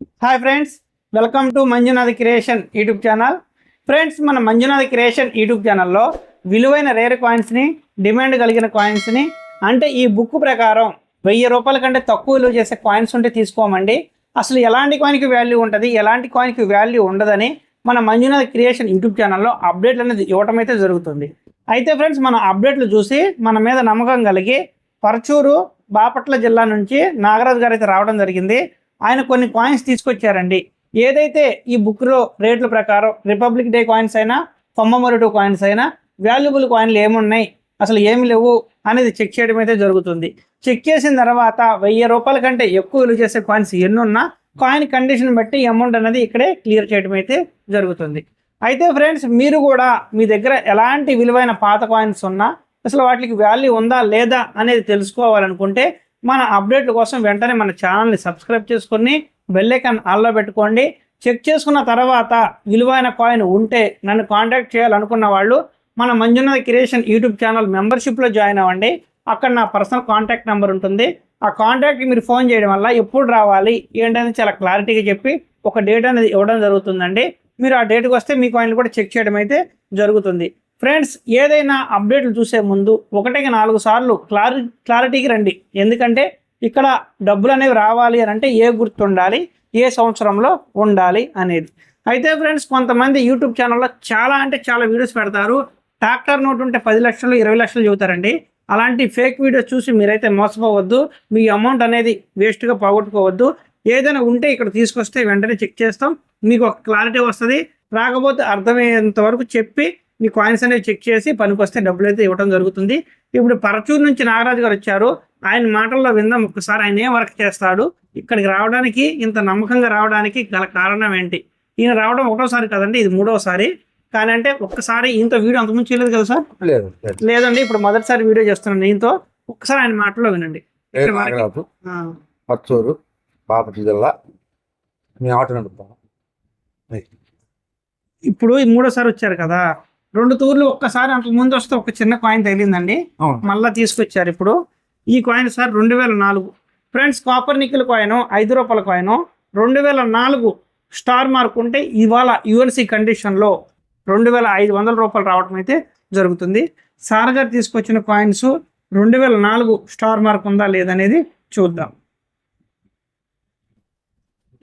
Hi friends, welcome to Manjunath creation YouTube channel. Friends, మన Manjunath creation YouTube ఛానల్లో విలువైన rare కాయిన్స్ని, demand కలిగిన కాయిన్స్ని, అంటే ఈ బుక్ ప్రకారం 1000 రూపాయల కంటే తక్కువ విలువ చేసే కాయిన్స్ ఉంటే తీసుకోమండి. అసలు ఎలాంటి కాయిన్కి వాల్యూ ఉంటుంది, ఎలాంటి కాయిన్కి వాల్యూ ఉండదని మన మంజునాథ్ క్రియేషన్ యూట్యూబ్ ఛానల్లో అప్డేట్లు అనేది ఇవ్వటం అయితే జరుగుతుంది. అయితే ఫ్రెండ్స్, మన అప్డేట్లు చూసి మన మీద నమ్మకం కలిగి పరచూరు బాపట్ల జిల్లా నుంచి నాగరాజు గారు అయితే రావడం జరిగింది. ఆయన కొన్ని కాయిన్స్ తీసుకొచ్చారండి. ఏదైతే ఈ బుక్లో రేట్ల ప్రకారం రిపబ్లిక్ డే కాయిన్స్ అయినా, కొమ్మమొరటు కాయిన్స్ అయినా, వాల్యుబుల్ కాయిన్లు ఏమున్నాయి, అసలు ఏమి లేవు అనేది చెక్ చేయడం అయితే జరుగుతుంది. చెక్ చేసిన తర్వాత 1000 రూపాయల కంటే ఎక్కువ విలువ చేసే కాయిన్స్ ఎన్నున్నా కాయిన్ కండిషన్ బట్టి అమౌంట్ అనేది ఇక్కడే క్లియర్ చేయడం అయితే జరుగుతుంది. అయితే ఫ్రెండ్స్, మీరు కూడా మీ దగ్గర ఎలాంటి విలువైన పాత కాయిన్స్ ఉన్నా అసలు వాటికి వాల్యూ ఉందా లేదా అనేది తెలుసుకోవాలనుకుంటే మన అప్డేట్ల కోసం వెంటనే మన ఛానల్ని సబ్స్క్రైబ్ చేసుకొని బెల్ ఐకాన్ ఆన్లో పెట్టుకోండి. చెక్ చేసుకున్న తర్వాత విలువైన కాయిన్ ఉంటే నన్ను కాంటాక్ట్ చేయాలనుకున్న వాళ్ళు మన మంజునాథ్ క్రియేషన్ యూట్యూబ్ ఛానల్ మెంబర్షిప్లో జాయిన్ అవ్వండి. అక్కడ నా పర్సనల్ కాంటాక్ట్ నెంబర్ ఉంటుంది. ఆ కాంటాక్ట్కి మీరు ఫోన్ చేయడం వల్ల ఎప్పుడు రావాలి ఏంటనేది చాలా క్లారిటీగా చెప్పి ఒక డేట్ అనేది ఇవ్వడం జరుగుతుందండి. మీరు ఆ డేట్కి వస్తే మీ కాయిన్ కూడా చెక్ చేయడం అయితే జరుగుతుంది. ఫ్రెండ్స్, ఏదైనా అప్డేట్లు చూసే ముందు 1-4 సార్లు క్లారిటీకి రండి. ఎందుకంటే ఇక్కడ డబ్బులు అనేవి రావాలి అని అంటే ఏ గుర్తు ఉండాలి, ఏ సంవత్సరంలో ఉండాలి అనేది. అయితే ఫ్రెండ్స్, కొంతమంది యూట్యూబ్ ఛానల్లో చాలా వీడియోస్ పెడతారు. ట్రాక్టర్ నోట్ ఉంటే 10 లక్షలు 20 లక్షలు చెబుతారండి. అలాంటి ఫేక్ వీడియోస్ చూసి మీరైతే మోసపోవద్దు. మీ అమౌంట్ అనేది వేస్ట్గా పోగొట్టుకోవద్దు. ఏదైనా ఉంటే ఇక్కడ తీసుకొస్తే వెంటనే చెక్ చేస్తాం, మీకు ఒక క్లారిటీ వస్తుంది. రాకపోతే అర్థమయ్యేంత వరకు చెప్పి మీ కాయిన్స్ అనేవి చెక్ చేసి పనికొస్తే డబ్బులు అయితే ఇవ్వడం జరుగుతుంది. ఇప్పుడు పరచూరు నుంచి నాగరాజు గారు వచ్చారు. ఆయన మాటల్లో విందాం ఒక్కసారి. ఆయన ఏం వర్క్ చేస్తాడు, ఇక్కడికి రావడానికి ఇంత నమ్మకంగా రావడానికి గల కారణం ఏంటి? ఈయన రావడం ఒకటోసారి కదండి, ఇది 3వసారి. కానీ అంటే ఒక్కసారి ఈయనతో వీడియో అంతకుముందు చేయలేదు కదా సార్? లేదండి, ఇప్పుడు మొదటిసారి వీడియో చేస్తున్నాను ఈయనతో. ఒక్కసారి ఆయన మాటల్లో వినండి. పరచూరు బాపట్ల జిల్లా. ఇప్పుడు ఈ 3వసారి వచ్చారు కదా, 2 తూర్లు ఒక్కసారి అంతకు ముందు వస్తే ఒక చిన్న కాయిన్ తగిలిందండి, మళ్ళీ తీసుకొచ్చారు. ఇప్పుడు ఈ coin sir 2004 friends, copper nickel coin 5 రూపాయల కాయిన్ 2004 స్టార్ మార్క్ ఉంటే ఇవాళ యుఎన్సి కండిషన్లో 2500 రూపాయలు రావడం అయితే జరుగుతుంది. సార్ గారు తీసుకొచ్చిన కాయిన్స్ 2004 స్టార్ మార్క్ ఉందా లేదనేది చూద్దాం.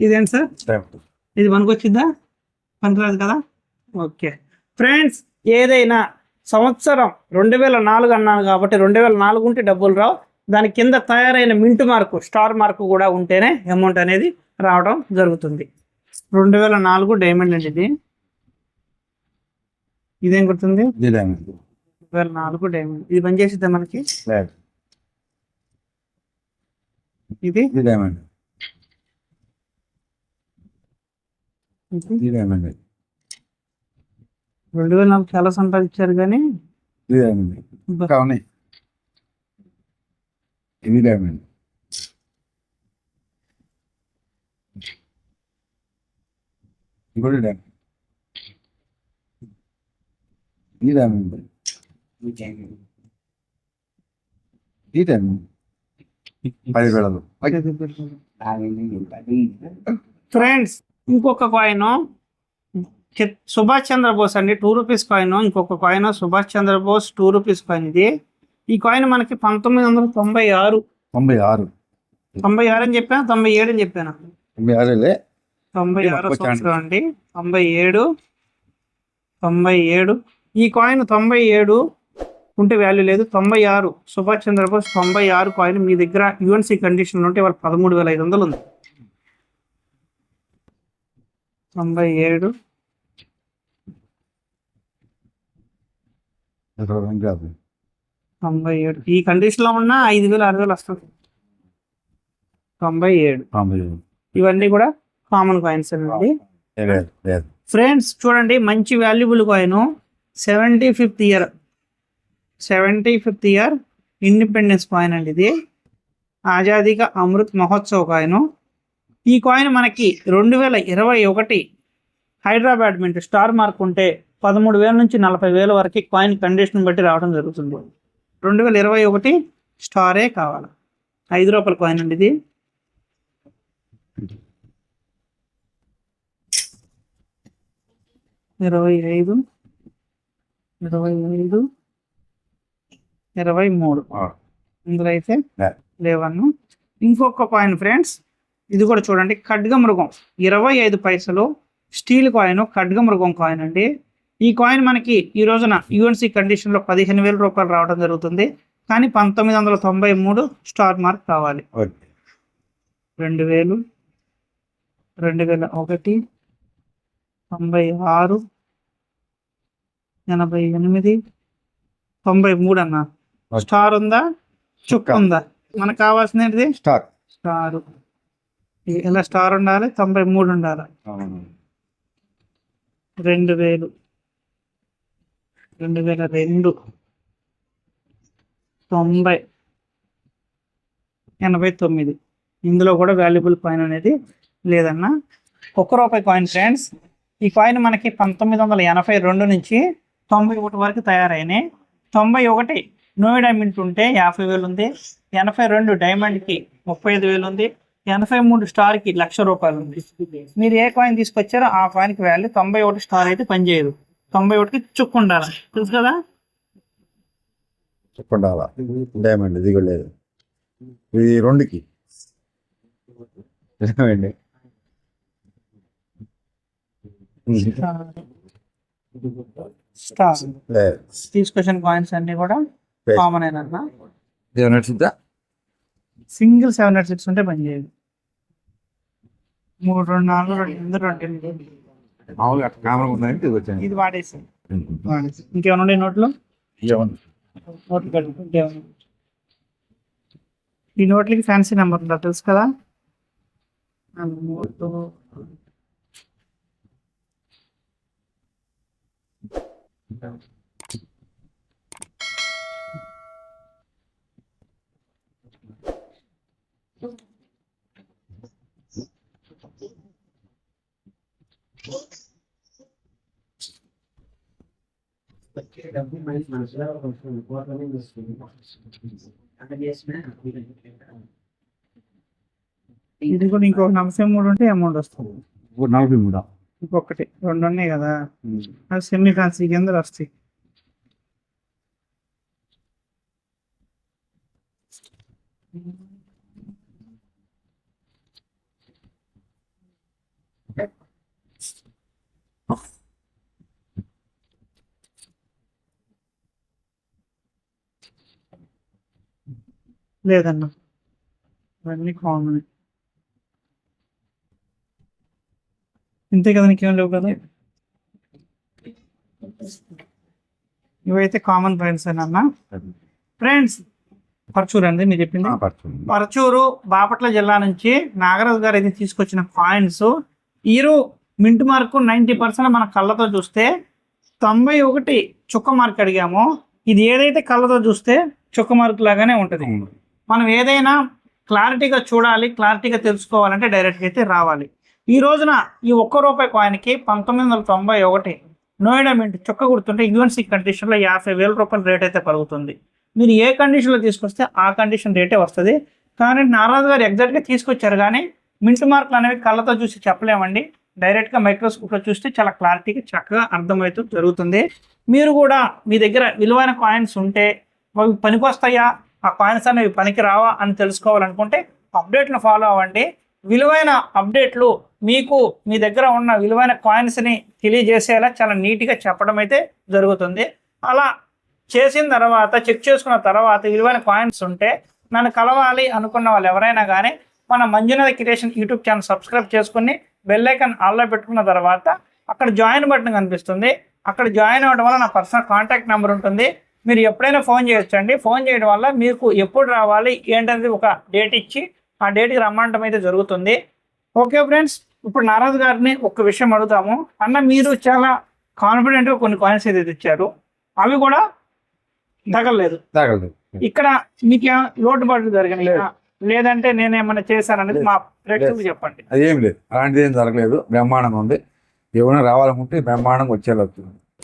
ఇదేంటి సార్, ఇది పనికొచ్చిద్దా? పనికిరాదు కదా. ఓకే ఫ్రెండ్స్, ఏదైనా సంవత్సరం 2004 అన్నాను కాబట్టి 2004 ఉంటే డబ్బులు రావు. దాని కింద తయారైన మింట్ మార్కు, స్టార్ మార్కు కూడా ఉంటేనే అమౌంట్ అనేది రావడం జరుగుతుంది. 2004 డైమండ్ అండి ఇది. ఇదేం గుర్తుంది? 2004 డైమండ్. ఇది పనిచేసిద్దా మనకి? ఇది 2004 చాలా సంపాదించారు కానీ ఫ్రెండ్స్, ఇంకొక కాయిన్ సుభాష్ చంద్రబోస్ అండి, 2 రూపీస్ కాయిన్. ఇంకొక coin Subhash Chandrabose 2 rupees coin. ఇది ఈ కాయిన్ మనకి 1996 అని చెప్పాను, 97 అని చెప్పాను. 96 సంవత్సరం అండి. 97 ఈ కాయిన్ 97 ఉంటే వాల్యూ లేదు. 96 సుభాష్ చంద్రబోస్ 96 కాయిన్ మీ దగ్గర యుఎన్సి కండిషన్ ఉంటే వాళ్ళు 13,500 ఉంది. 97 ఈ కండిషన్ లో ఉన్న 5,000 6,000 వస్తుంది. 97 ఇవన్నీ కూడా కామన్ కాయిన్స్ అండి. ఫ్రెండ్స్ చూడండి, మంచి valuable coin 75th year independence coin అండి. ఇది ఆజాదీ కా అమృత్ మహోత్సవ్ కాయిన్. ఈ కాయిన్ మనకి 2021 హైదరాబాద్ మింట్ స్టార్ మార్క్ ఉంటే 13,000 నుంచి 40,000 వరకు కాయిన్ కండిషన్ బట్టి రావడం జరుగుతుంది. 2021 స్టారే కావాలి. 5 రూపాయల కాయిన్ అండి ఇది. 25, 25, 23. ఇందులో అయితే లేవన్ను. ఇంకొక కాయిన్ ఫ్రెండ్స్, ఇది కూడా చూడండి, ఖడ్గమృగం 25 పైసలు స్టీల్ కాయిన్, ఖడ్గమృగం కాయిన్ అండి. ఈ కాయిన్ మనకి ఈ రోజున యూఎన్సీ కండిషన్లో 15,000 రూపాయలు రావడం జరుగుతుంది. కానీ 1993 స్టార్ మార్క్ కావాలి. 2000, 2001, 96, 88, 93 అన్న. స్టార్ ఉందా, చుక్క ఉందా? మనకు కావాల్సింది ఏంటిది? స్టార్. ఇలా స్టార్ ఉండాలి, 93 ఉండాలి. 2000, 2002, 90, 89. ఇందులో కూడా వాల్యుబుల్ కాయిన్ అనేది లేదన్న. ₹1 కాయిన్ ఫ్రెండ్స్. ఈ కాయిన్ మనకి 1982 నుంచి 91 వరకు తయారైనాయి. 91 నోయిడా మింట్ ఉంటే 50,000 ఉంది. 82 డైమండ్కి 35,000 ఉంది. 83 స్టార్కి ₹1,00,000 ఉంది. మీరు ఏ కాయిన్ తీసుకొచ్చారో ఆ కాయిన్కి వాల్యూ. 91 స్టార్ అయితే పనిచేయదు. 91కి చుక్క ఉండాలి, తెలుసు కదా? చెప్పండాల డైమండ్ ఇది కూడా లేదు. ఇది 2కి స్టార్ తీసుకొచ్చిన కాయిన్స్ అన్ని కూడా కామన్ అయినా. సింగిల్ 706 ఉంటే పనిచేయదు. 3, 2, 4, 2, 2, ఇది వాడేసి ఇంకేమైనా ఉండే నోట్లు? నోట్లు కట్టుకుంటే ఈ నోట్లకి ఫ్యాన్సీ నెంబర్ ఉందా, తెలుసు కదా? ఇది కూడా ఇంకొక 43 ఉంటే అమౌంట్ వస్తుంది. 43 ఇంకొకటి 2 ఉన్నాయి కదా, అది సెమీ ఫ్యాన్సీ కింద వస్తాయి. లేదన్నా, ఇవన్నీ కామన్. ఇంతే కదా, నీకేం లేవు కదా? ఇవైతే కామన్ ఫ్రెండ్స్ అన్న. ఫ్రెండ్స్, పరచూరు అండి మీరు చెప్పింది. పరచూరు బాపట్ల జిల్లా నుంచి నాగరాజు గారు అయితే తీసుకొచ్చిన కాయిన్స్. ఈరు మింట్ మార్కు 90% మన కళ్ళతో చూస్తే 91 చుక్క మార్క్ అడిగాము. ఇది ఏదైతే కళ్ళతో చూస్తే చుక్క మార్క్ లాగానే ఉంటుంది. మనం ఏదైనా క్లారిటీగా చూడాలి, క్లారిటీగా తెలుసుకోవాలంటే డైరెక్ట్గా అయితే రావాలి. ఈ రోజున ఈ ₹1 కాయిన్కి 1991 నోయిడా మింట్ చుక్క గుర్తుంటే యూఎన్సీ కండిషన్లో 50,000 రూపాయల రేట్ అయితే పలుకుతుంది. మీరు ఏ కండిషన్లో తీసుకొస్తే ఆ కండిషన్ రేటే వస్తుంది. కానీ నారాజు గారు ఎగ్జాక్ట్గా తీసుకొచ్చారు, కానీ మింట్ మార్కులు అనేవి కళ్ళతో చూసి చెప్పలేమండి. డైరెక్ట్గా మైక్రోస్కోప్లో చూస్తే చాలా క్లారిటీగా చక్కగా అర్థమవుతూ జరుగుతుంది. మీరు కూడా మీ దగ్గర విలువైన కాయిన్స్ ఉంటే అవి పనికొస్తాయా, ఆ కాయిన్స్ అనేవి పనికి రావా అని తెలుసుకోవాలనుకుంటే అప్డేట్ను ఫాలో అవ్వండి. విలువైన అప్డేట్లు మీకు మీ దగ్గర ఉన్న విలువైన కాయిన్స్ని తెలియజేసేలా చాలా నీట్గా చెప్పడం అయితే జరుగుతుంది. అలా చేసిన తర్వాత, చెక్ చేసుకున్న తర్వాత విలువైన కాయిన్స్ ఉంటే నన్ను కలవాలి అనుకున్న వాళ్ళు ఎవరైనా కానీ మన Manjunath creation YouTube channel subscribe చేసుకుని బెల్ ఐకాన్ ఆల్లో పెట్టుకున్న తర్వాత అక్కడ జాయిన్ బటన్ కనిపిస్తుంది. అక్కడ జాయిన్ అవ్వడం వల్ల నా పర్సనల్ కాంటాక్ట్ నెంబర్ ఉంటుంది. మీరు ఎప్పుడైనా ఫోన్ చేయొచ్చండి. ఫోన్ చేయడం వల్ల మీకు ఎప్పుడు రావాలి ఏంటనేది ఒక డేట్ ఇచ్చి ఆ డేట్కి రమ్మంటం అయితే జరుగుతుంది. ఓకే ఫ్రెండ్స్, ఇప్పుడు నారాజు గారిని ఒక విషయం అడుగుతాము. అన్న, మీరు చాలా కాన్ఫిడెంట్గా కొన్ని కాయిన్స్ అయితే తెచ్చారు, అవి కూడా తగలలేదు. ఇక్కడ మీకు లోటుపాట్లు జరిగినాయి లేదంటే నేనేమన్నా చేశాననేది మా ప్రేక్షకులు చెప్పండి. అదేం లేదు, అలాంటిది ఏం జరగలేదు. బ్రహ్మాండంగా ఉంది. ఎవరైనా రావాలనుకుంటే బ్రహ్మాండంగా వచ్చేలా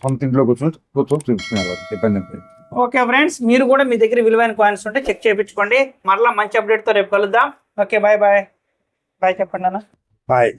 సొంత ఇంట్లో కూర్చొని చూసుకునేవాళ్ళు చెప్పండి. ఓకే ఫ్రెండ్స్, మీరు కూడా మీ దగ్గర విలువైన కాయిన్స్ ఉంటే చెక్ చేయించుకోండి. మరలా మంచి అప్డేట్తో రేపు కలుద్దాం. Okay, bye bye. బాయ్ చెప్పండి అన్న. బాయ్.